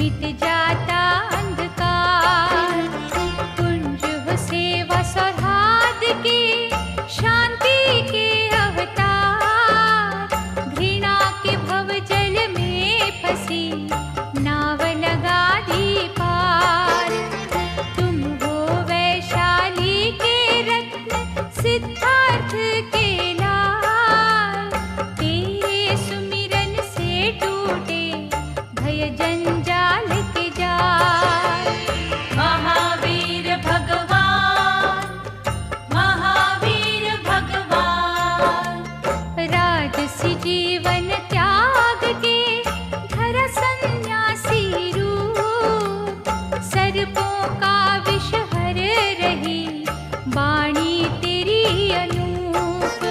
मिट जाता अंधकार। कुंज हो सेवा सौहार्द के, शांति के अवतार। घृणा के भव जल में फंसी नाव लगा दी पार। तुम हो वैशाली के रत्न, सिद्धार्थ के लाल। तेरे सुमिरन से टूटे भय जंजाल के जाल। महावीर भगवान, महावीर भगवान। राजसी जीवन त्याग के धरा सन्यासी रूप। सर्पों का विष हर रही वाणी तेरी अनूप।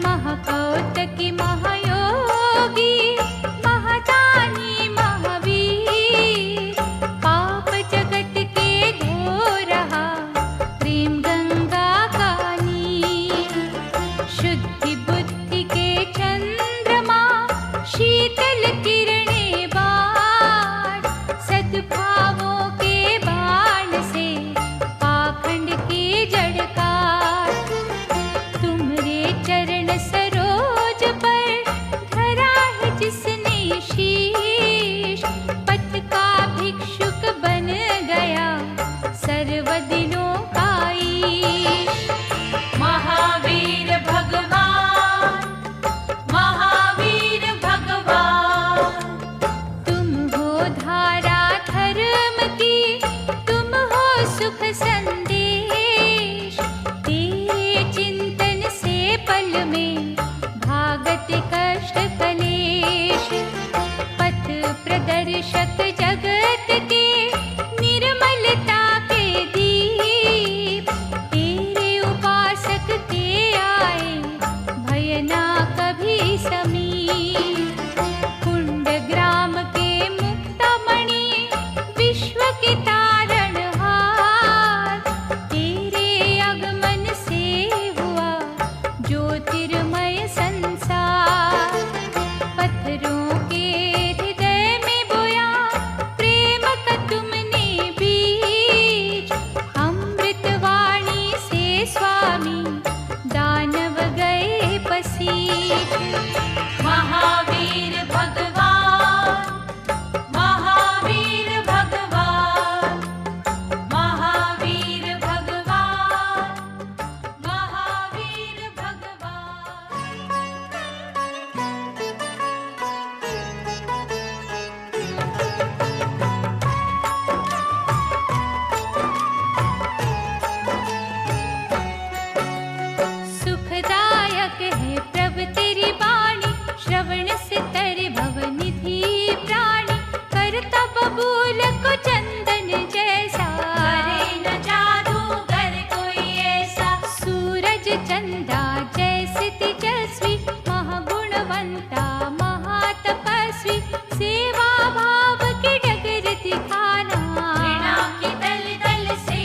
महाकौतकी महायोगी, महादानी महावीर। पाप जगत के धो रहा प्रेम गंगा का नीर। शुद्धि बुद्धि के चंद्रमा, शीतल किरणें बाण। सद्भावों के बाण से पाखंड की जड़ काट। तुम्हारे चरण सरोज पर धरा है जिसने शीश। पथ का भिक्षुक बन गया सर्व दिनों का ईश। महावीर भगवान, महावीर भगवान। तुम हो धारा धर्म की, तुम हो सुख संदेश। तेरे चिंतन से पल में भागत कष्ट कलेश। पथ प्रदर्शक जगत के, निर्मलता के दीप। तेरे उपासक ते आए भय ना कभी समीप। कुंड ग्राम के मुक्तामणि, विश्व के तारणहार। तेरे आगमन से हुआ ज्योतिर्मय संसार। पत्थरों के हृदय में बोया प्रेम का तुमने बीज। अमृत वाणी से स्वामी दानव गए पसीज। महावीर भगवान, महावीर भगवान। महावीर भगवान, महावीर भगवान। सुखदायक है प्रभु तेरी वाणी, श्रवण से तरे भवनिधि प्राणी। करता बबूल को चंदन जैसा, करे न जादूगर कोई ऐसा। सूरज चंदा जैसे तेजस्वी, महागुणवंता महातपस्वी। सेवा भाव की डगर दिखाना, घृणा की दलदल से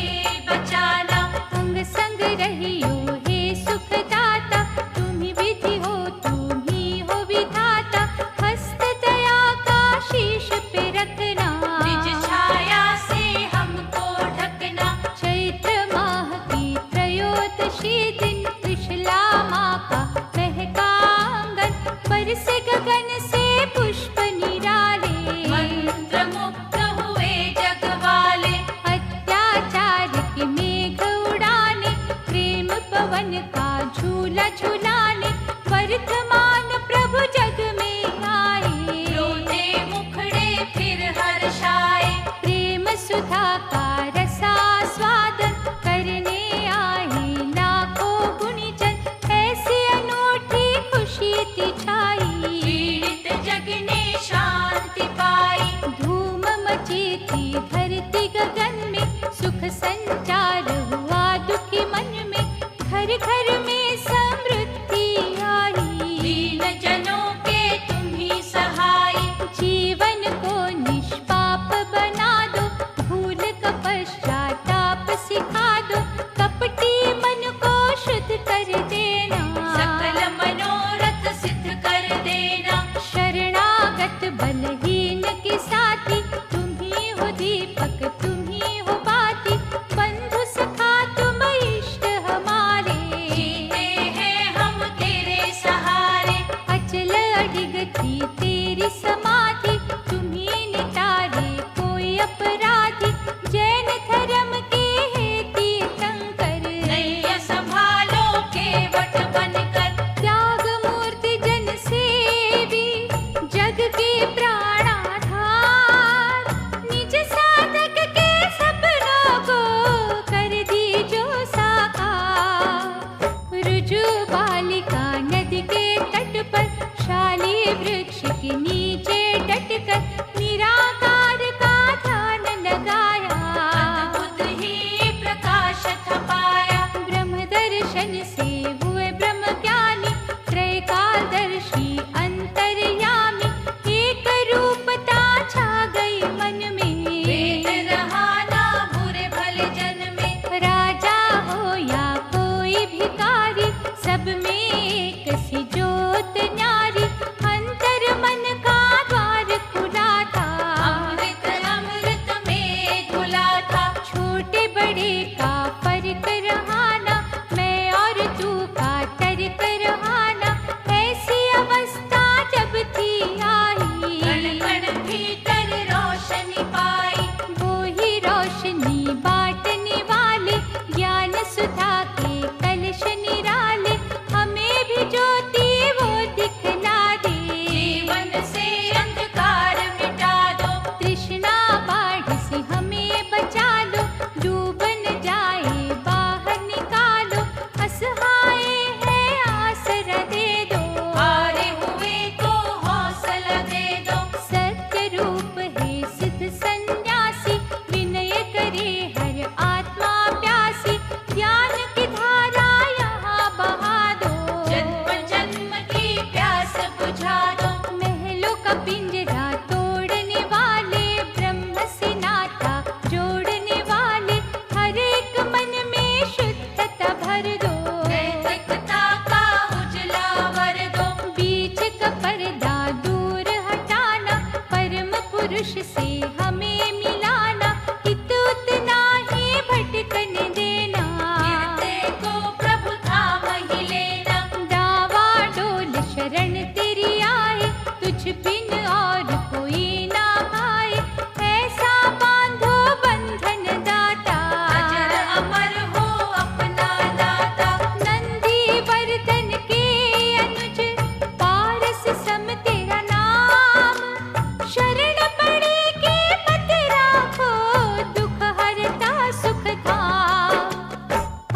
बचाना। अंग संग रहियो हे सुखदाता, तुम ही विधि हो तुम ही हो विधाता। हस्त दया का शीश पे रखना, निज छाया से हमको ढकना। चैत्र माह की त्रयोदशी दिन, त्रिशला माँ का महका आंगन। बरसे गगन से पुष्प निराले, मंत्र मुग्ध हुए जग वाले। अत्याचार के मेघ उड़ाने, प्रेम पवन का झूला झुलाने। वर्तमान प्रभु जग में आए, रोते मुखड़े फिर हर्षाए। प्रेम सुधा का रसास्वादन करने आए लाखों गुणीजन। ऐसी अनूठी खुशी थी छाई, पीड़ित जग ने शांति पाई। धूम मची थी धरती गगन में, सुख संचार हुआ दुखी मन में। घर घर में समृद्धि आई, दीन जनों के तुम ही सहाय। जीवन को निष्पाप बना दो, भूल का पश्चाताप सिखा दो। कपटी मन को शुद्ध कर देना, सकल मनोरथ सिद्ध कर देना। शरणागत बलहीन के साथी, तुम से हमें मिलाना, हित उतना ही भटकन देना। गिरते को प्रभु थाम ही लेना, दावा डोल शरण तेरी आए, तुझ बिन और कोई ना आए। ऐसा बांधो बंधन दाता, अजर अमर हो अपना दाता। नंदी वर्धन के अनुज, पारस सम तेरा नाम। शरण पड़े के पत राखो, दुख हरता सुख धाम।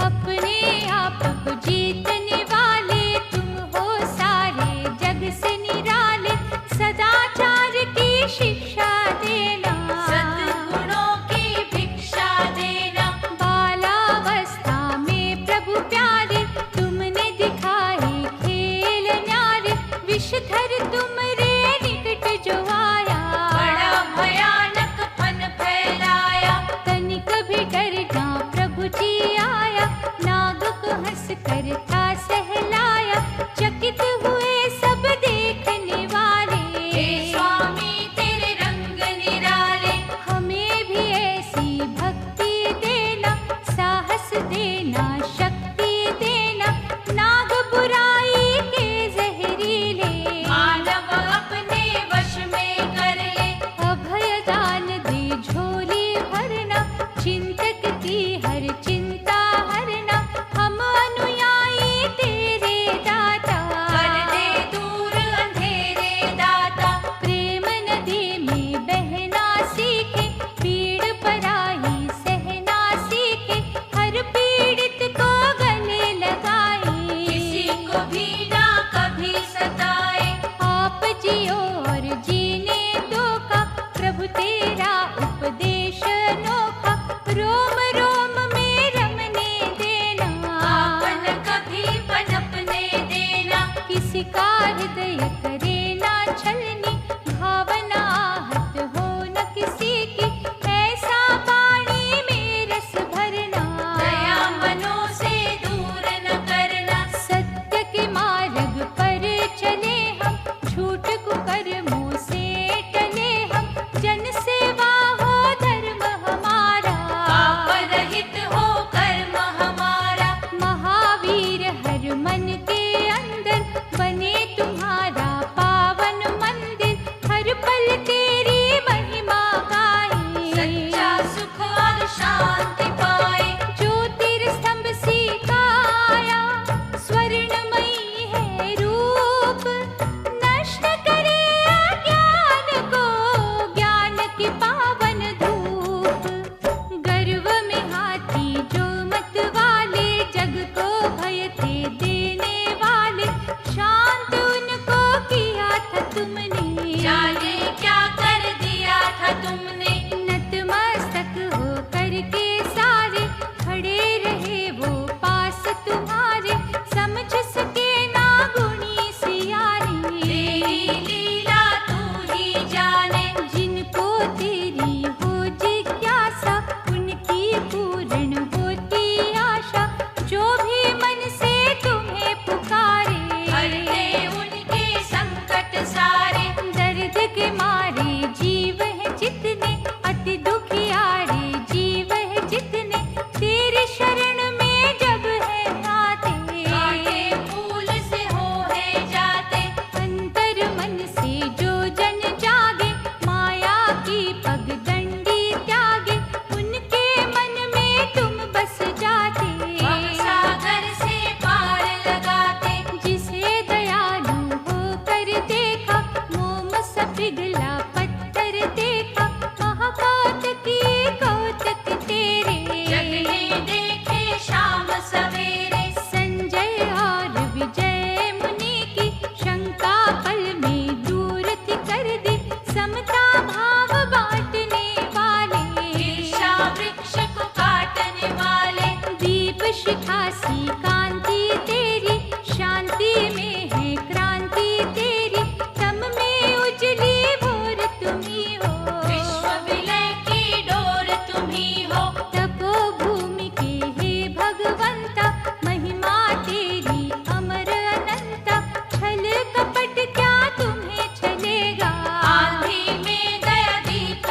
अपने आप को जीतने वाले तुम हो सारे जग से निराले। सदाचार की शिक्षा देना, सद्गुणों की भिक्षा देना। बालावस्था में प्रभु प्यारे, तुमने दिखाए खेल न्यारे। विषधर तुम रे निकट जो आया, बड़ा भयानक फन फैलाया। तनिक भी डर ना प्रभु जी आया, नाग को हंस कर था सहलाया। चकित हुए सब देखने वाले, हे स्वामी तेरे रंग निराले। हमें भी ऐसी भक्ति देना, साहस देना, शक्ति देना। नाग बुराई के जहरीले, मानव अपने वश में कर ले। अभय दान दे झोली भरना, चिंतक की हर चिंता हरना। हम अनुयायी तेरे दाता, कर दे दूर अंधेरे दाता। प्रेम नदी में बहना सीखे, पीड़ पराई सहना सीखे। हर पीड़ित को गले लगाए, किसी को भी ना कभी सताए। आप जियो और जीने दो का, प्रभु तेरा उपदेश अनोखा। रोम रोम में रमने देना, आपन कभी पनपने देना। किसी का हृदय करे ना छलनी, भावना आहत हो न किसी की। ऐसा वाणी में रस भरना, दया मनों से दूर न करना। सत्य के मार्ग पर चले हम, झूठ कुकर्मों से टले हम। जन सेवा हो धर्म हमारा, पाप रहित हो कर्म हमारा। महावीर हर मन के अंदर, बने तुम्हारा पावन मंदिर। हर पल तेरी महिमा गाए, सच्चा सुख और शांति पाए। ज्योतिर्स्तंभ सिखाया, स्वर्णमयी है रूप। नष्ट करे अज्ञान को, ज्ञान की पावन धूप। गर्व में हाथी जो मत वाले, जग को भय थे देने वाले। शांत उनको किया था तुमने, जाने क्या कर दिया था तुमने। नतमस्तक हो करके सारे, खड़े रहे वो पास तुम्हारे। समझ सके ना गुणी सियारे, तेरी लीला तू ही जाने। जिनको तेरी हो जिज्ञासा, उनकी पूर्ण होती आशा। जो भी मन से तुम्हें पुकारे, हर दे उनके संकट सारे। दर्द के मारे जीव है जितने, अति दुखियारे जीव है जितने। तेरी शरण में जब है आते, कांटे फूल से हो है जाते। अंतर मन से जो जन जागे, माया की पगडंडी त्यागे। उनके मन में तुम बस जाते, सागर से पार लगाते। जिसे दयालु होकर देखा, मोम सा पिघला पत्थर देखा। महाकौतकी कौतक तेरे, जग ने देखे शाम सवेरे। संजय और विजय मुनि की शंका पल में दूर थी कर दी। समता भाव बांटने वाले, ईर्ष्या वृक्ष को काटने वाले। दीप शिखा सी कांति तेरी, शांति में है क्रांति तेरी। तम में उजली भोर तुम्ही हो, विश्व विलय की डोर तुम्ही हो। तपोभूमि के हे भगवंता, महिमा तेरी अमर अनंता। छल कपट क्या तुम्हें छलेगा, आंधी में दया दीप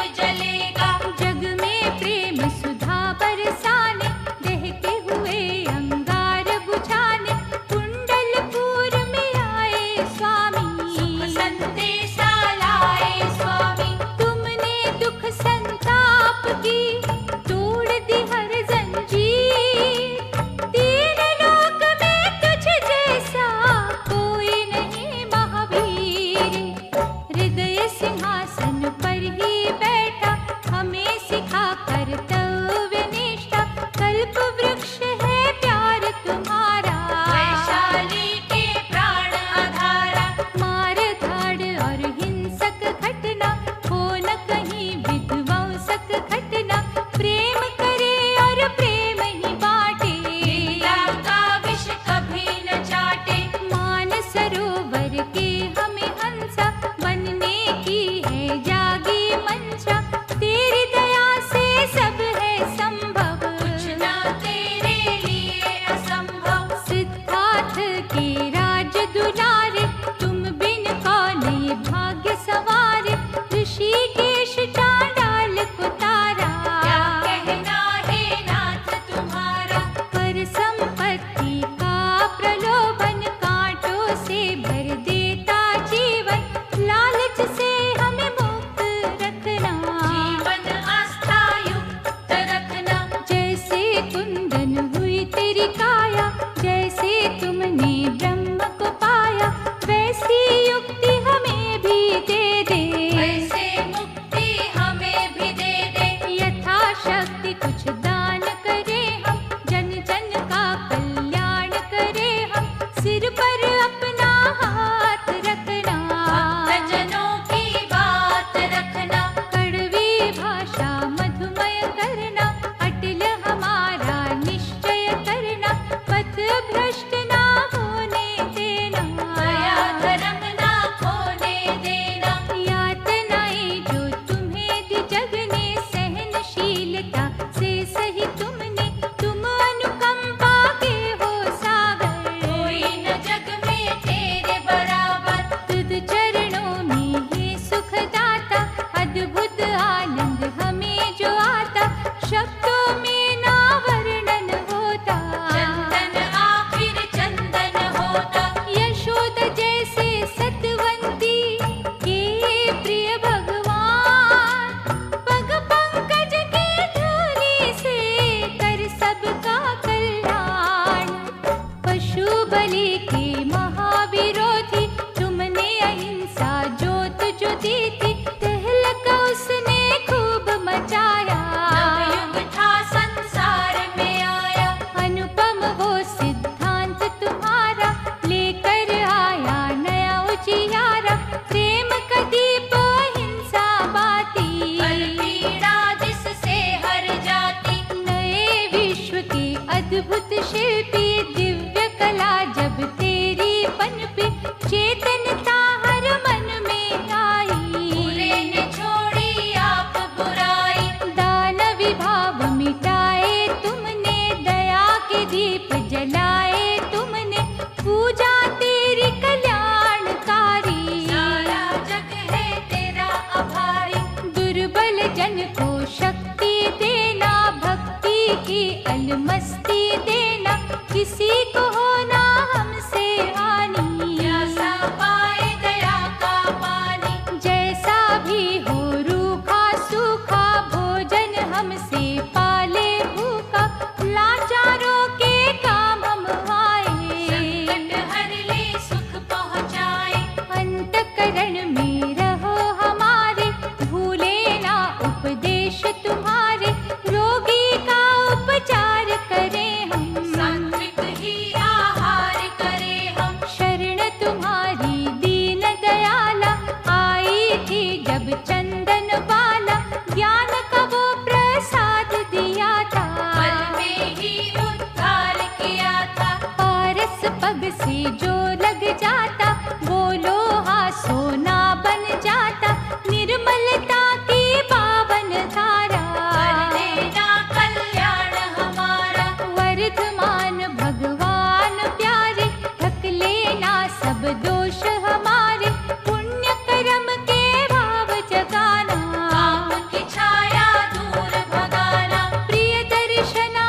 अद्भुत शिल्पी दिव्य कला जब तेरी पनपी, चेतनता हर मन में आई। बुरे ने छोड़ी आप बुराई, दानव भाव मिटाए तुमने, दया के दीप जलाए तुमने, पूजा तेरी कल्याणकारी। सारा जग है तेरा आभारी, दुर्बल जन को शक्ति देना, भक्ति की अलमस्ती देना, किसी को होना हमसे हानि। प्यासा पाए दया का पानी, जैसा भी हो रूखा सूखा, भोजन हमसे पाले भूखा, लाचारों के काम हम आए। संकट हर ले सुख पहुँचाए, अंतःकरण में रहो हमारे, भूले ना उपदेश तुम्हारे, रोगी का उपचार करें हम, सात्विक ही आहार करें हम। शरण तुम्हारी दीन दयाला, आई थी जब चंदन वाला, ज्ञान का वो प्रसाद दिया था, पल में ही उद्धार किया था। पारस पग से जो लग जाता, वो लोहा सोना बन जाता, निर्मलता की पावन धारा, कर लेना कल्याण हमारा। वर्धमान भगवान प्यारे, ढक लेना सब दोष हमारे, पुण्य कर्म के भाव जगाना, पाप की छाया दूर भगाना। प्रिय दर्शना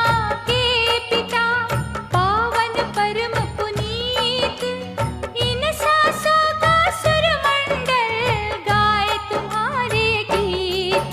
के पिता, पावन परम पुनीत, इन सांसों का सुरमंडल गाए तुम्हारे गीत।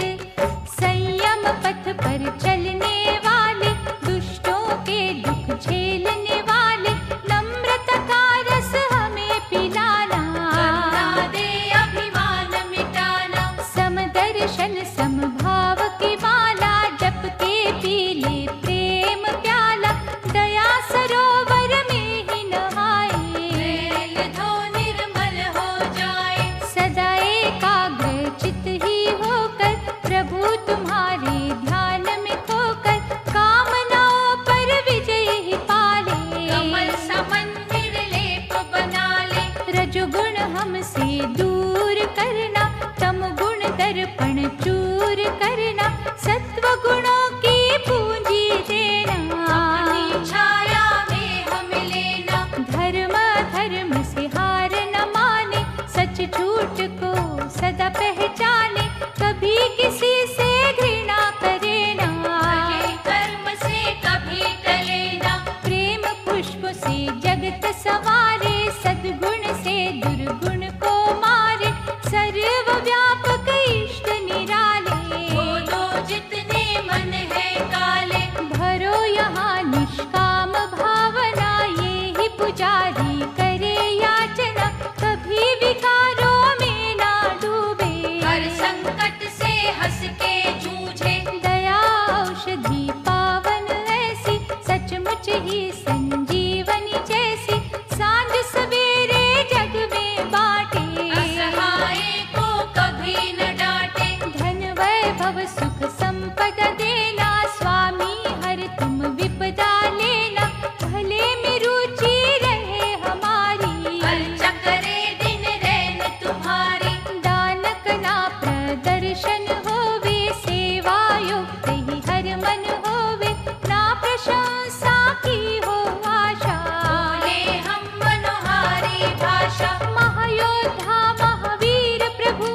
संयम पथ पर चलने वाले, दुष्टों के दुख झेलने वाले, नम्रता का रस हमें पिलाना, करुणा दे अभिमान मिटाना। समदर्शन समभाव की माला, जप के पीले प्रेम प्याला, दया सरोवर में ही नहाए, मैल धो निर्मल हो जाए। सदा एकाग्र चित ही होकर, प्रभु तुम्हारे ध्यान में खोकर, कामनाओं पर विजय ही पाले, कमल समन निर्लेप बना ले। रजोगुण हमसे दूर करना, तमगुण दर्पण चूर करना, सत्व गुणों की पूंजी देना, अपनी छाया में हमें लेना। धर्म धर्म से हार न माने, सच झूठ को सदा पहचाने, कभी किसी से घृणा करे ना, भले कर्म से कभी टले ना। प्रेम पुष्प से जगत संवारे, सद्गुण से दुर्गुण को मारे, सर्वव्यापक इष्ट निराले, बोलो जितने मन है काले। भरो यहाँ निष्काम भावना, ये ही पुजारी करे याचना, कभी विकारों में ना डूबे, हर संकट से हंस के जूझे। दया औषधि पावन ऐसी, सचमुच ही संजीवनी जैसी, सांझ सवेरे जग में बाटे, असहाय को कभी न डांटे। धन वैभव सुख संपदा देना, स्वामी हर तुम विपदा लेना, भले में रुचि रहे हमारी, अर्चा करे दिन रैन तुम्हारी। दानक ना प्रदर्शन होवे, सेवा युक्त ही हर मन होवे, ना प्रशंसा की हो आशा, बोले हम मनोहारी भाषा। महायोद्धा महावीर प्रभु,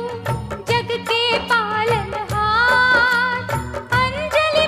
जग के पालनहार, अंजलि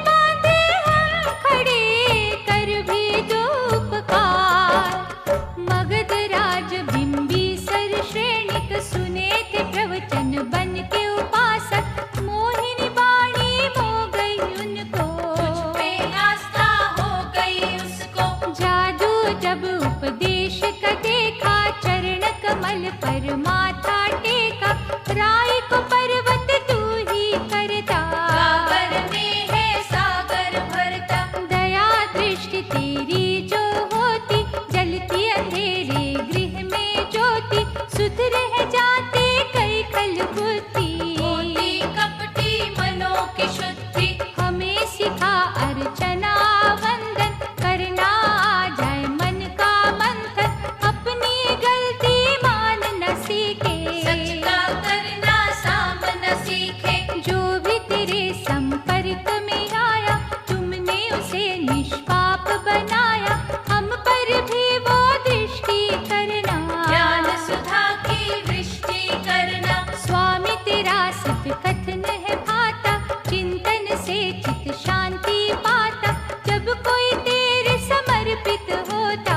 से चित शांति पाता, जब कोई तेरे समर्पित होता,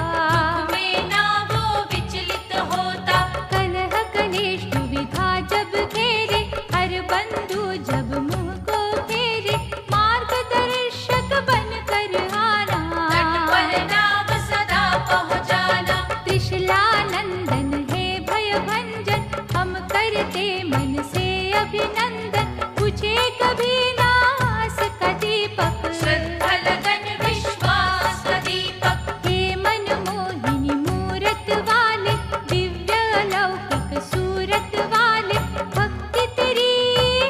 में ना वो विचलित होता। कलह कलेश दुविधा जब घेरे, हर बंधु जब मुँह को फेरे, मार्गदर्शक बन कर आना, तट पर नाव सदा पहुँचाना। त्रिशला नंदन है भय भंजन, हम करते मन से अभिनंदन। बुझे कभी नास का दीपक, श्रद्धा लगन विश्वास का दीपक। हे मन मोहिनी मूरत वाले, दिव्य अलौकिक सूरत वाले, भक्ति तेरी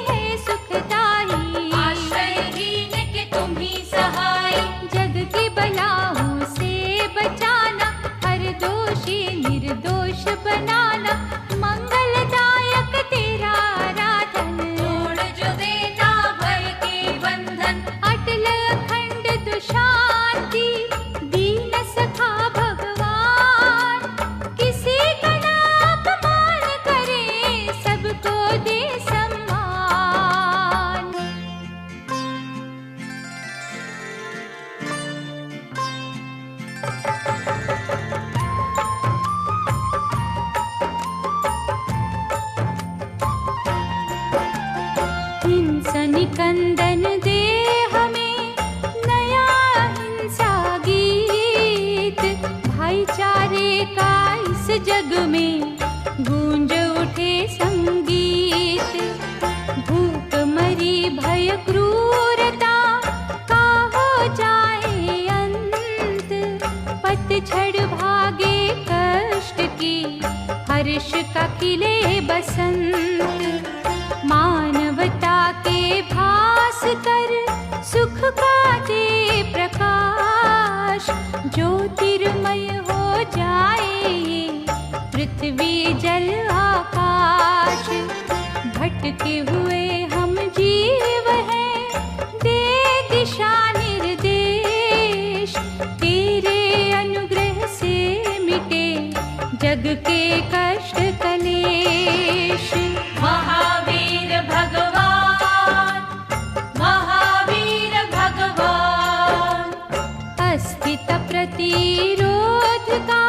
है सुखदाई। आश्रयहीन के तुम ही सहाय, जग की बलाओं से बचाना, हर दोषी निर्दोष बनाना। मंगलदायक तेरा आराधन, तोड़ जो देता भय के बंधन। अटल अखंड दुशांति, दीन सखा भगवान। किसी का ना अपमान करे, सबको दे सम्मान। हिंसा निकंदन दे हमें नया हिंसा गीत, भाईचारे का इस जग में गूंज उठे संगीत। भूख मरी भय क्रूरता का हो जाए अंत, पतझड़ भागे कष्ट की, हर्ष का खिले बसंत। मानवता के भास कर, सुख का दे प्रकाश। ज्योतिर्मय हो जाए ये पृथ्वी जल आकाश। भटके हुए हम जीव हैं, दे दिशा निर्देश। तेरे अनुग्रह से मिटे जग के कष्ट कलेश। महावीर भगवान, महावीर भगवान। अस्थित प्रतिरोध का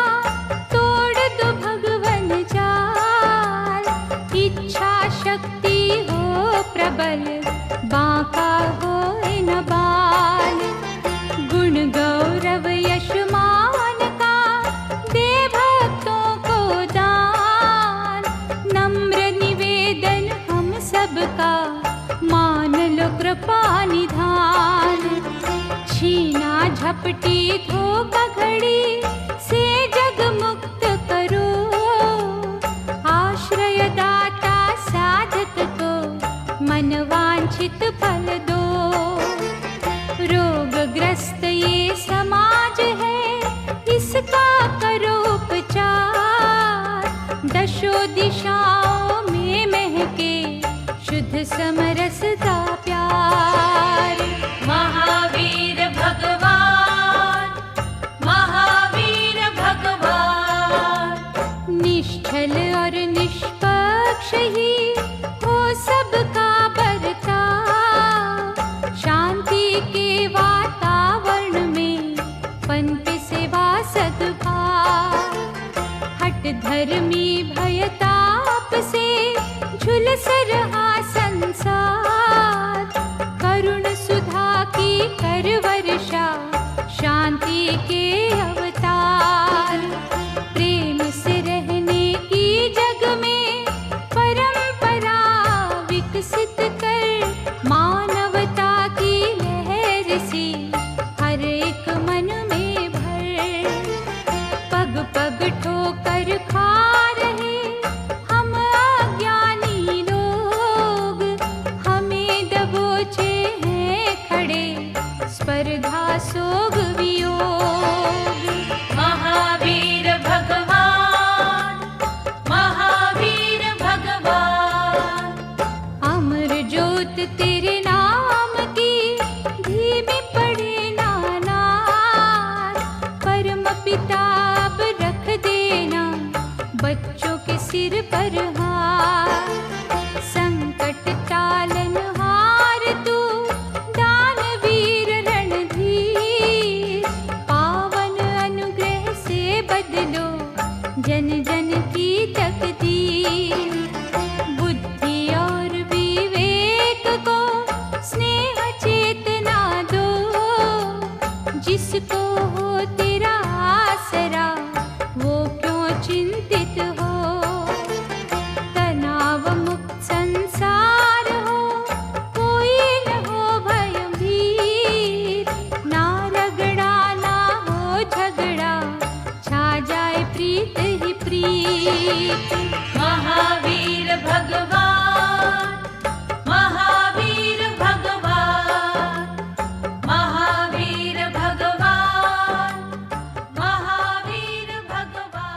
तोड़ दो भगवन जाल। इच्छा शक्ति हो प्रबल, बांका हो न बाल। गुण गौरव यश मान का दे भक्तों को दान। नम्र निवेदन हम सबका, मान लो कृपा निधान। छीना झपटी धोखा घड़ी से जग मुक्त करो। आश्रय दाता साधक को मन वांछित फल दो। रोगग्रस्त ये समाज है, इसका करो उपचार। दशो दिशाओं में महके शुद्ध समरस का प्यार। महावीर भगवान, महावीर भगवान। निश्चल और निष्पक्ष ही हो सबका बर्ताव। शांति के वातावरण में पनपे सेवा सद्भाव। हट धर्मी भयताप से झुलस रहा संसार। करुण सुधा की कर वर्षा, शांति के अवतार। प्रेम से रहने की जग में परंपरा विकसित कर। मानवता की लहर सी हर एक मन में भर। पग पग ठोकर खा रहे हम अज्ञानी लोग। हमें दबोचे हैं खड़े स्पर्धा सोग वियोग। महावीर भगवान, महावीर भगवान। अमर ज्योत तेरे नाम की धीमी पड़े नानार। परम पिता अब रख देना बच्चों के सिर पर हाथ। संकट टालन हार तू जिसको हो तेरा आसरा वो क्यों चिंतित हो। तनाव मुक्त संसार हो, कोई न हो भयभीत, ना रगड़ा ना हो झगड़ा, छा जाए प्रीत ही प्रीत। महावीर भगवान, महावीर भगवान, महावीर भगवान, महावीर भगवान।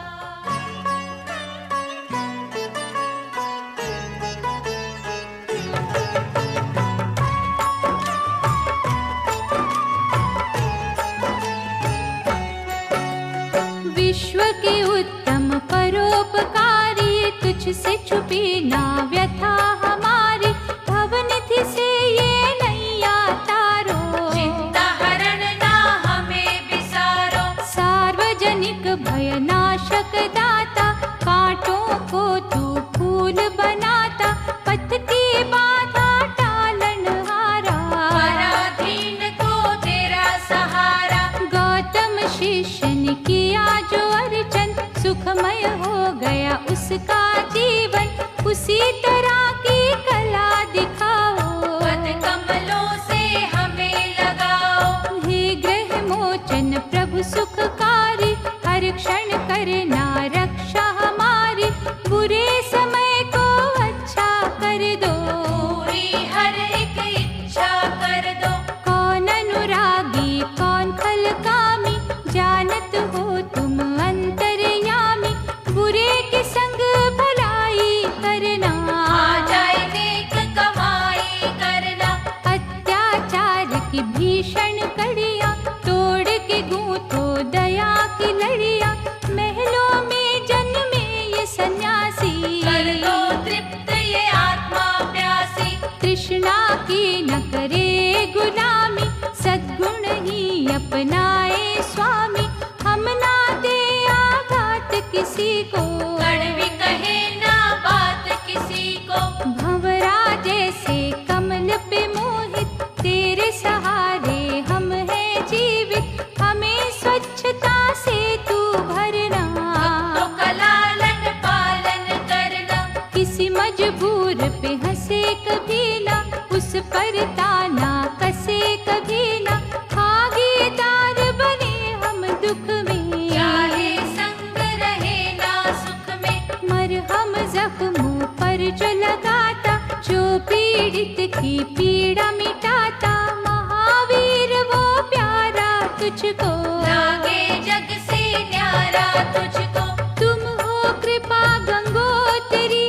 विश्व के उत्तम परोपकारी, तुझसे छुपी ना व्यथा हमारी, भवनिधि से ये नैया तारो, चिंता हरण ना हमें बिसारो। सार्वजनिक भयनाशक दाता, कांटों को तू फूल बनाता, पथ की बाधा टालनहारा, पराधीन को तेरा सहारा। गौतम शिष्य ने किया जो अर्चन, सुखमय हो गया उसका जीवन, उसी तरह की कला दिखाओ, पद कमलों से हमें लगाओ। हे ग्रह मोचन प्रभु सुखकारी, हर क्षण करना रक्षा हमारी, बुरे समय को अच्छा कर दो, पूरी हर एक इच्छा कर दो। कौन अनुरागी कौन खलकामी, जानत हो तुम अंतर्यामी, बुरे के संग भलाई करना, आ जाए नेक कमाई करना। अत्याचार की भीषण कड़ियाँ, तोड़ के गूंथो दया की लड़ियाँ, महलों में जन्मे ये सन्यासी, कर दो तृप्त ये आत्मा प्यासी। तृष्णा की न करे गुलामी, सद्गुण ही अपनाए स्वामी, हम ना दे आघात किसी को, कड़वी कहे ना बात किसी को। भंवरा जैसे कमल पे मोहित, तेरे सहारे हम हैं जीवित, हमें स्वच्छता से तू भरना, भक्तों का लालन पालन करना। किसी मजबूर पे हंसे कभी ना, उस पर ताना कसे कभी ना, भागीदार बने हम दुख में, चाहे संग रहे ना सुख में। मरहम जख्मों पर जो लगाता, जो पीड़ित की पीड़ा मिटाता, महावीर वो प्यारा तुझको, लागे जग से न्यारा तुझको। तुम हो कृपा गंगोत्री,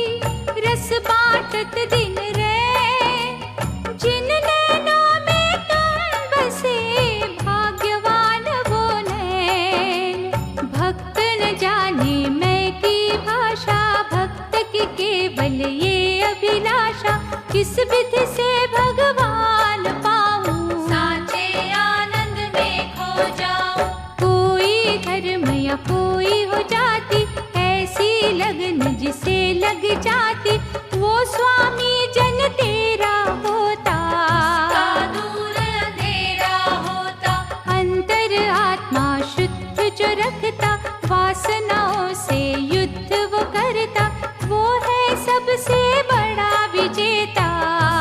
रस बाटत दिन रैन, जिन नैनों में तुम बसे, भाग्यवान वो नैन। भक्त न जाने मैं की भाषा, भक्त की केवल ये अभिलाषा, किस विधि से भगवान पाऊं, साचे आनंद में खो जाऊं। कोई धर्म या कोई हो जाती, ऐसी लगन जिसे लग जाती, वो स्वामी जन तेरा होता, उसका दूर अंधेरा होता। अंतर आत्मा शुद्ध जो रखता, वासनाओं से युद्ध वो करता, वो है सबसे बड़ा विजेता,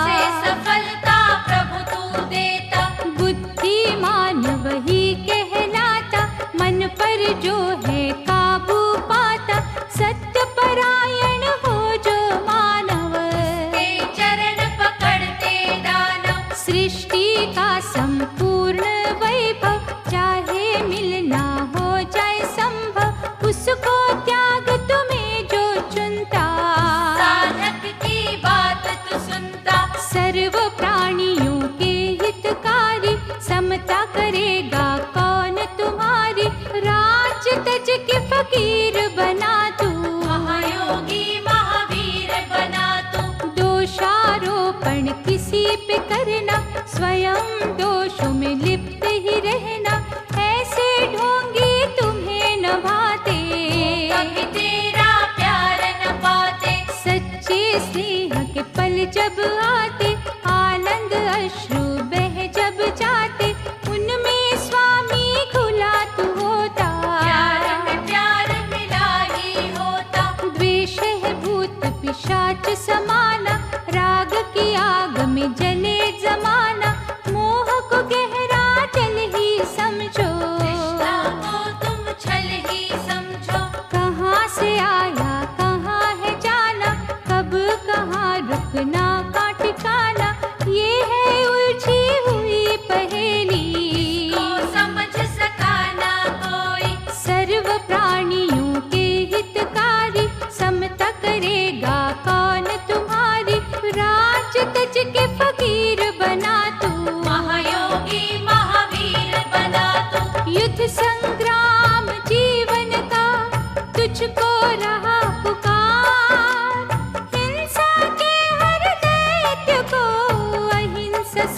से सफलता प्रभु तू देता। बुद्धिमान वही कहलाता, मन पर जो है काबू पाता, सत्य परायण हो जो मानव, उसके चरण पकड़ते दानव। सृष्टि का संपूर्ण वैभव, चाहे मिलना हो जाए संभव, उसको त्याग तुम्हें जो चुनता, साधक की बात तू सुनता। सर्व प्राणियों के हितकारी, समता करेगा कौन तुम्हारी, राज तज के फकीर बना तू, महायोगी महावीर बना तू। दोषारोपण किसी पे करना, स्वयं दोषों में लिप्त ही रहना, ऐसे ढोंगी तुम्हें न भाते, कभी तेरा प्यार न पाते। सच्चे स्नेह के पल जब आते, आनंद अश्रु बह जब जाते, उनमें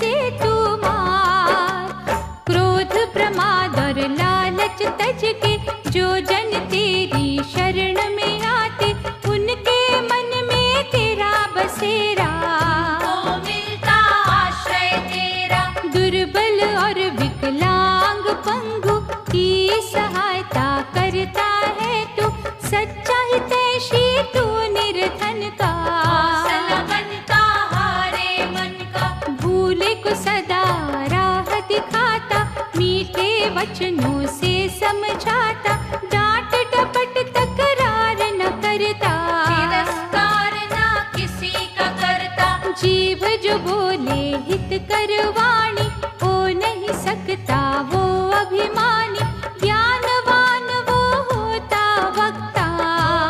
से तू मार। क्रोध प्रमाद और लालच तज के जो जन तेरी शरण में आते, उनके मन में तेरा बसेरा। को मिलता आश्रय तेरा। दुर्बल और विकलांग पंगु की सहायता करता है तू। सच्चा हितैषी तू निर्धन का। हौसला बनता हारे मन का। भूले को सदा राह दिखाता, मीठे वचनों से समझाता। डांट डपट तकरार न करता, तिरस्कार ना किसी का करता। जीव जो बोले हित करवाणी, हो नहीं सकता वो अभिमानी। ज्ञानवान वो होता वक्ता,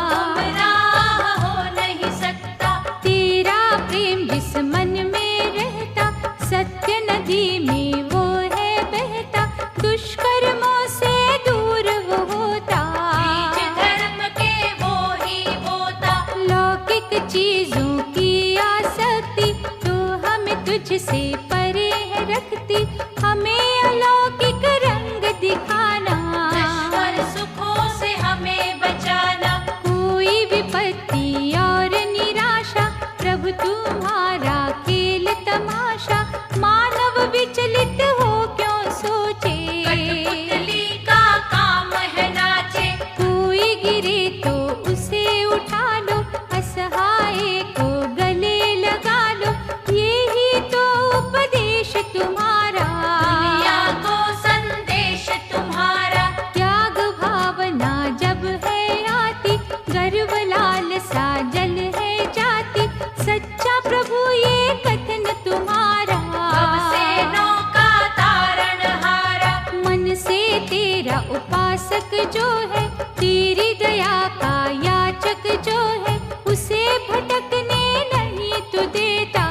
गुमराह हो नहीं सकता। तेरा प्रेम जिस मन में रहता, सत्य नदी में वो है बहता। दुष्कर्मों से दूर वो होता, बीज धर्म के वो ही बोता। लौकिक चीजों की आसक्ति तो हमें तुझसे परे है रखती। हमें अलौकिक रंग दिखाना, नश्वर सुखों से हमें बचाना। कोई विपत्ति और निराशा, प्रभु तुम्हारा खेल तमाशा। मानव विचलित हो क्यों सोचे, कठपुतली का काम है नाचे। कोई गिरे तो उसे उठा लो, असहाय को गले लगा लो। यही तो उपदेश तुम्हारा, दुनिया को संदेश तुम्हारा। त्याग भावना जब है आती, गर्व लालसा जल है जाती। सच्चा प्रभु ये कथन तुम्हारा, कब से नौका तारणहारा। मन से तेरा उपासक जो है, तेरी दया का याचक जो है, उसे भटकने नहीं तू देता।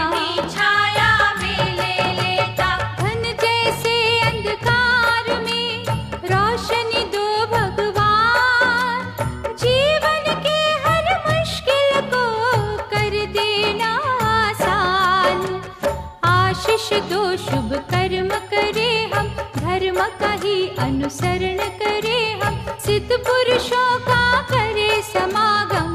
अपनी छाया में ले लेता। धन जैसे अंधकार में रोशनी दो भगवान। जीवन के हर मुश्किल को कर देना आसान। आशीष दो शुभ कर्म करे हम, धर्म का ही अनुसरण करे हम। सिद्ध पुरुषों का करे समागम,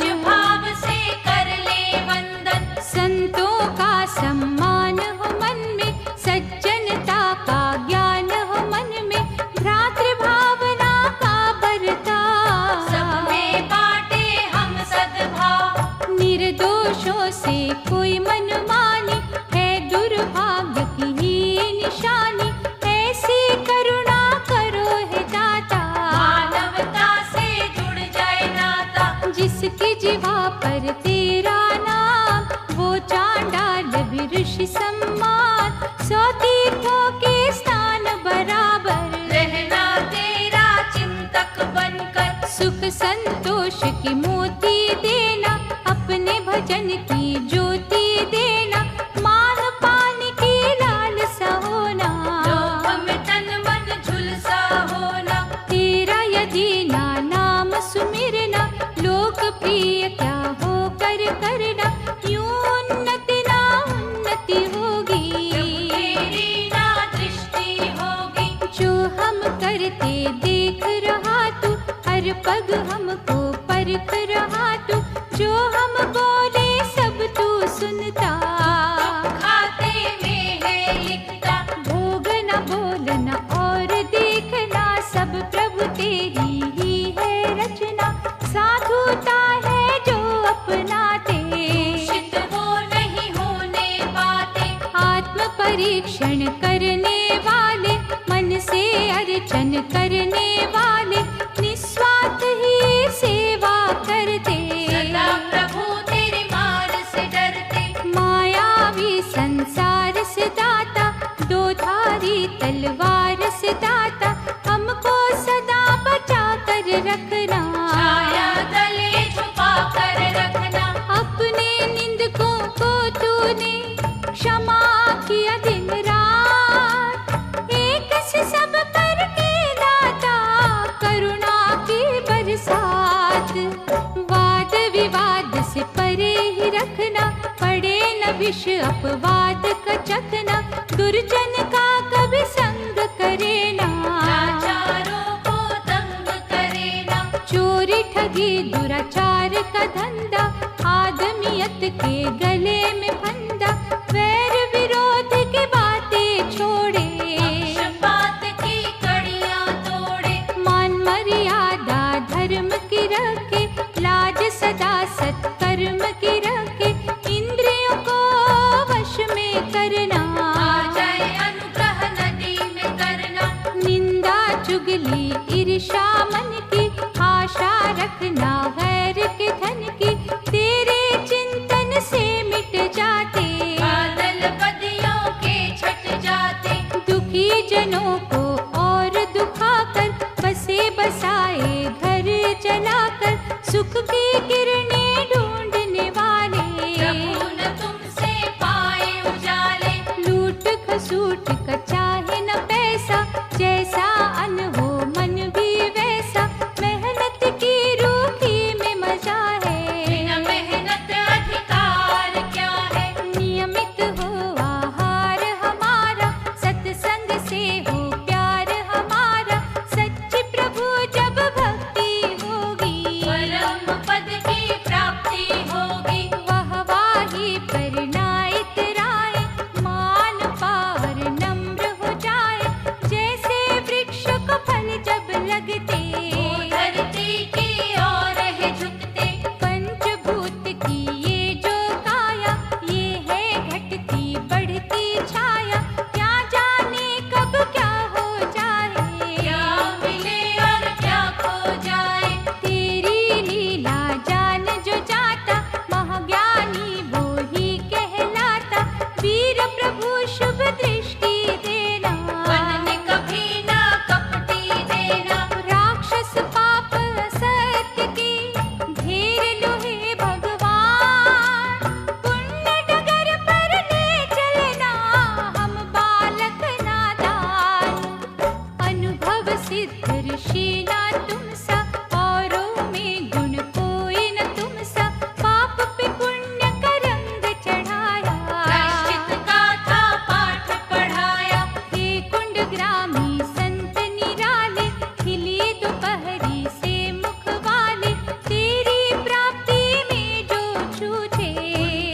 जो भाव से कर ले वंदन। संतों का सम्मान हो मन में, सज्जनता का ज्ञान हो मन में। भ्रातृ भावना का बर्ताव, सब में बांटे हम सद्भाव। निर्दोषों से कोई मनमानी, है दुर्भाग्य की ही निशानी। ऐसी करुणा करो है दाता, मानवता से जुड़ जाए नाता। जिसकी जिह्वा पर तेरा नाम, वो चांडाल भी ऋषि सम्मान। 100 तीर्थों के स्थान बराबर, रहना तेरा चिंतक बनकर। सुख संतोष की मोती देना, अपने भजन की ज्योति देना। मान पान की लालसा होना, लोभ में तन मन झुलसा होना। तेरा यदि ना नाम सुमिरना, लोकप्रिय क्या हो कर करना। यूं उन्नति ना उन्नति होगी, तेरी ना दृष्टि होगी। जो हम करते देख रहा तू, हर पग हमको परख रहा तू। जो हम बोले सब तू सुनता, खाते में है लिखता। भोग न बोलना और देखना, सब प्रभु तेरी ही है रचना। साधुता है जो अपनाते, दूषित वो नहीं होने पाते। आत्म परीक्षण करने वाले, मन से अर्चन करने वाले। निस्वार्थ ही सेवा करते, सदा प्रभु तेरे मार से डरते। मायावी संसार से दाता, दो धारी तलवार से दाता। हमको सदा बचा कर रखना, छाया तले छुपा कर रखना। अपने निंदकों को तूने क्षमा किया दिन रात। एक से सब पर के दाता, करुणा की बरसात। वाद विवाद से परे ही रखना, पड़े न विष अपवाद का चखना, दुर्जन का कभी संग करे ना। लाचारों को तंग करे ना। चोरी ठगी दुराचार का धंधा, आदमियत के गले में फंदा। वैर विरोध की बातें छोड़े, पक्षपात की कड़ियां तोड़े। मान मर्यादा धर्म की रखे, लाज सदा सत्कर्म की रखे। इंद्रियों को वश में करना, आ जाए अनुग्रह नदी में करना। निंदा चुगली ईर्षा मन की, आशा रखना गैर के धन की। तेरे चिंतन से मिट जाते, बादल बदियों के छट जाते। दुखी जनों को और दुखाकर, बसे बसाए घर जलाकर। सुख की किरणें ढूंढने वाले, प्रभु न तुमसे पाए उजाले। लूट खसूट का चाहे न पैसा, जैसा अन्न हो मन भी वैसा। मेहनत की रूखी में मजा है, बिना मेहनत अधिकार क्या है। नियमित हो आहार हमारा, सत्संग से हो प्यार हमारा। सच्ची प्रभु जब भक्ति होगी, परम पद की प्राप्ति होगी। वाहवाही पर ना इतराए, मान पार नम्र हो जाए। जैसे वृक्ष को फल जब लगते, धरती की ओर है झुकते। पंचभूत की ये जो काया, ये है घटती बढ़ती छाया। क्या जाने कब क्या हो जाए, क्या मिले और क्या खो जाए। तेरी लीला जान जो जाता, महाज्ञानी वो ही कहलाता। वीर प्रभु शुभ दृष्टि देना, मन में कभी ना कपटी देना। राक्षस पाप सत्य की घेर लो हे भगवान। पुण्य डगर पर ले चलना, हम बालक नादान। अनुभव सिद्ध ऋषि ना तुम सा, औरों में गुण कोई न तुम सा। पाप पे पुण्य का रंग चढ़ाया, प्रायश्चित का था पाठ पढ़ाया। हे कुंड ग्रामी संत निराले, खिली दोपहरी से मुख वाले। तेरी प्राप्ति में जो छूटे,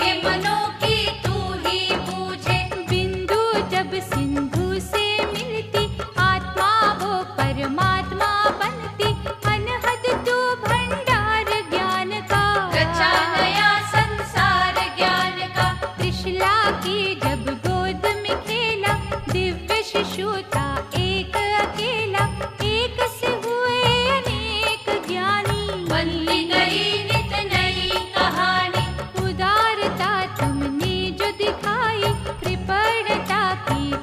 के मनों की तू ही बूझे। बिंदु जब सिंधु से मिलती, आत्मा वो परमात्मा बनती। अनहद तू भंडार ज्ञान का, रचा नया संसार ज्ञान का। त्रिशला की जब गोद में खेला, दिव्य शिशु था एक अकेला। एक से हुए अनेक ज्ञानी, बनती गई नित नई कहानी। उदारता तुमने जो दिखाई, कृपणता की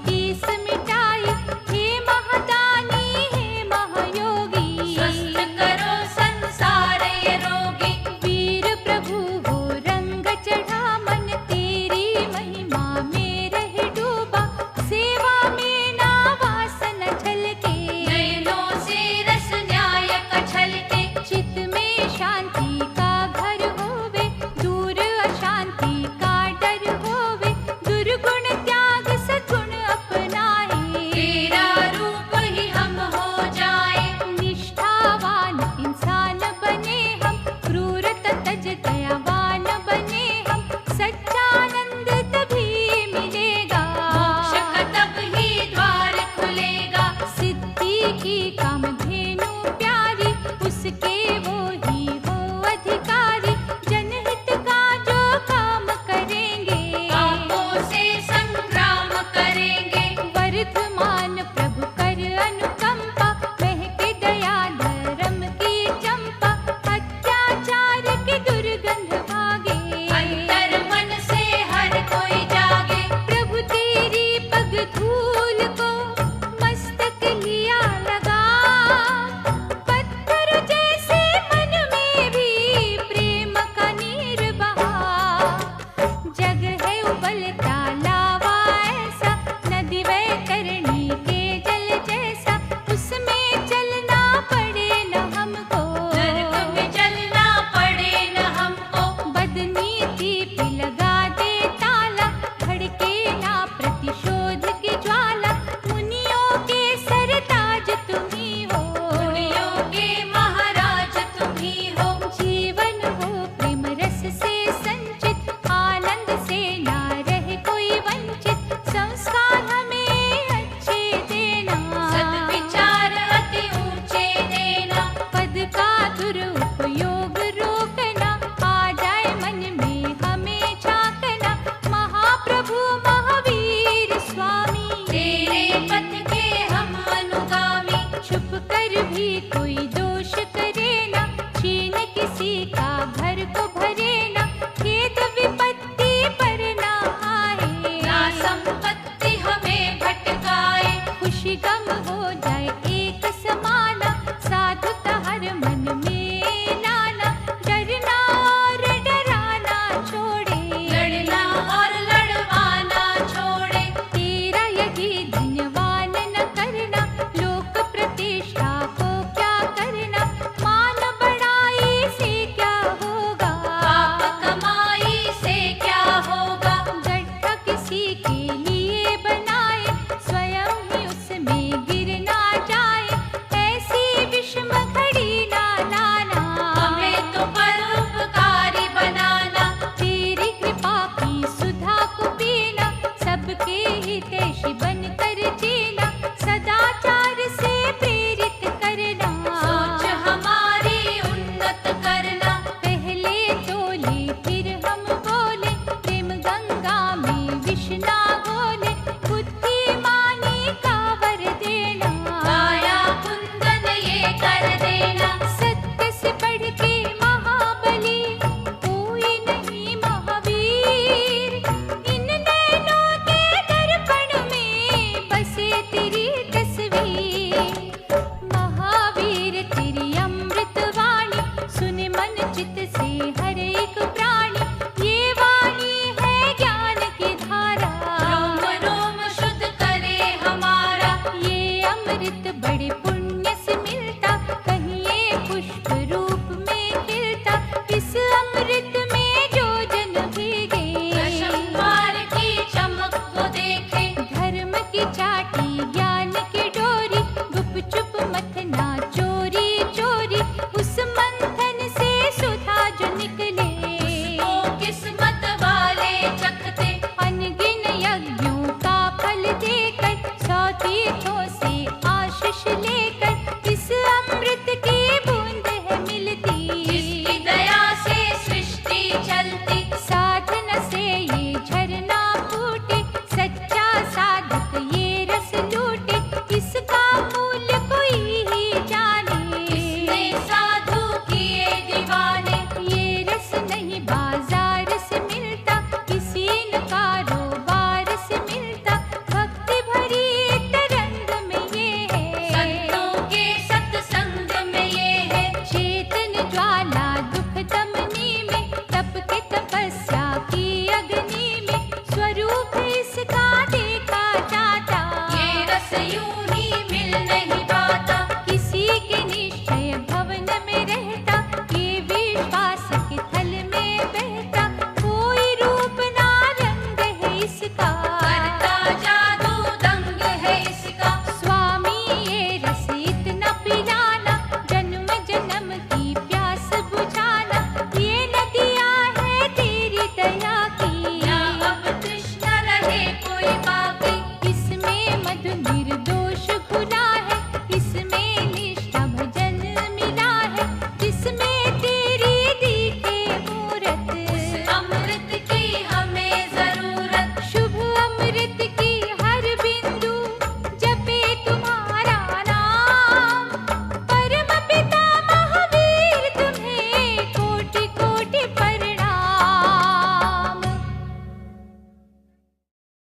अमृत बड़े पुण्य से मिलता, कहीं ये पुष्प रूप में खिलता। इस अमृत में जो जन भीगे, दशम्बार की चमक वो देखे। धर्म की चाटी ज्ञान की डोरी, गुप चुप मथना चोरी चोरी। उस मंथन से सुधा जो निकले, वो किस्मत वाले चखते। अनगिन यज्ञों का फल देकर, 100 तीर्थों से आशीष लेकर। इस अमृत की बूंद है मिलती, जिसकी दया से सृष्टि चलती। साधन से ये झरना फूटे, सच्चा साधक ये रस लूटे। इसका मूल्य कोई ही जाने, इसने साधु किए दीवाने। ये रस नहीं बाजार से मिलता, किसी न कारोबार से मिलता। भक्ति भरी तरंग में ये है, संतों के सत्संग में ये है। चेतन ज्वाला दुख दमनी में, तप के तपस्या की अग्नि में। स्वरूप इसका देखा जाता, ये रस यूं